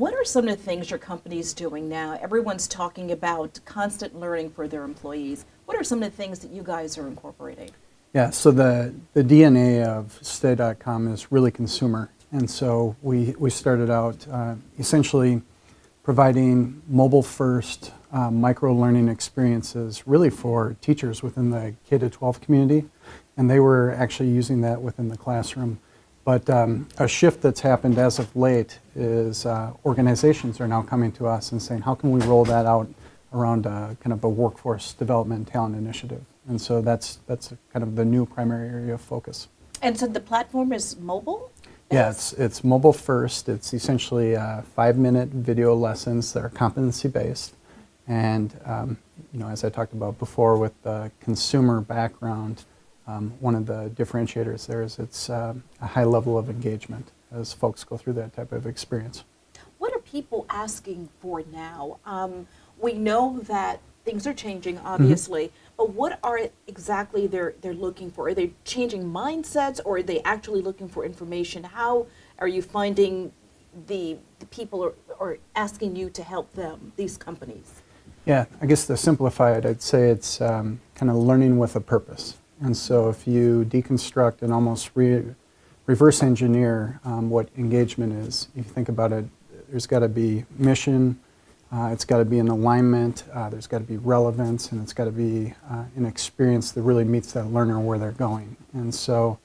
What are some of the things your company's doing now? Everyone's talking about constant learning for their employees. What are some of the things that you guys are incorporating? Yeah, so the DNA of Studycom is really consumer. And so we started out essentially providing mobile-first micro-learning experiences really for teachers within the K-12 community. And they were actually using that within the classroom. But a shift that's happened as of late is organizations are now coming to us and saying, how can we roll that out around kind of a workforce development talent initiative? And so that's kind of the new primary area of focus. And so the platform is mobile? Yeah, it's mobile first. It's essentially 5-minute video lessons that are competency based. And as I talked about before with the consumer background, one of the differentiators there is it's a high level of engagement as folks go through that type of experience. What are people asking for now? We know that things are changing, obviously, but what are exactly they're looking for? Are they changing mindsets, or are they actually looking for information? How are you finding the people are asking you to help them, these companies? Yeah, I guess to simplify it, I'd say it's kind of learning with a purpose. And so if you deconstruct and almost reverse engineer what engagement is, if you think about it, there's got to be mission, it's got to be an alignment, there's got to be relevance, and it's got to be an experience that really meets that learner where they're going. And so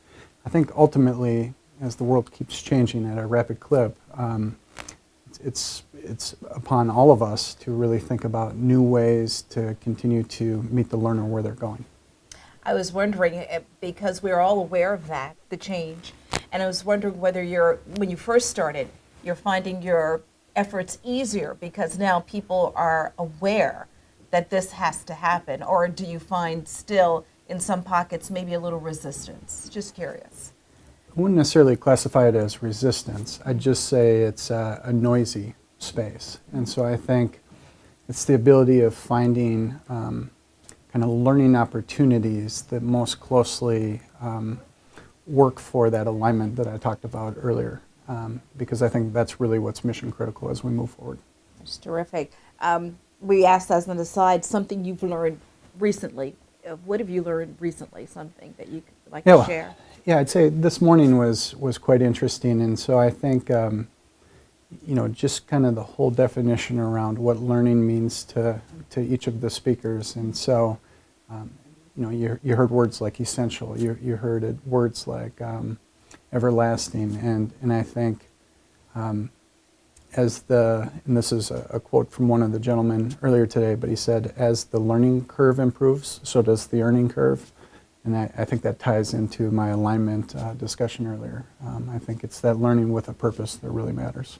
I think ultimately, as the world keeps changing at a rapid clip, it's upon all of us to really think about new ways to continue to meet the learner where they're going. I was wondering, because we're all aware of that, the change, and I was wondering whether when you first started, you're finding your efforts easier because now people are aware that this has to happen, or do you find still in some pockets maybe a little resistance? Just curious. I wouldn't necessarily classify it as resistance. I'd just say it's a noisy space. And so I think it's the ability of finding kind of learning opportunities that most closely work for that alignment that I talked about earlier, because I think that's really what's mission critical as we move forward. That's terrific. We asked as an aside something you've learned recently. What have you learned recently, something that you could like to share? Yeah, I'd say this morning was quite interesting, and so I think just kind of the whole definition around what learning means to each of the speakers. And so, you heard words like essential, you heard words like everlasting, and I think and this is a quote from one of the gentlemen earlier today, but he said, as the learning curve improves, so does the earning curve. And I think that ties into my alignment discussion earlier. I think it's that learning with a purpose that really matters.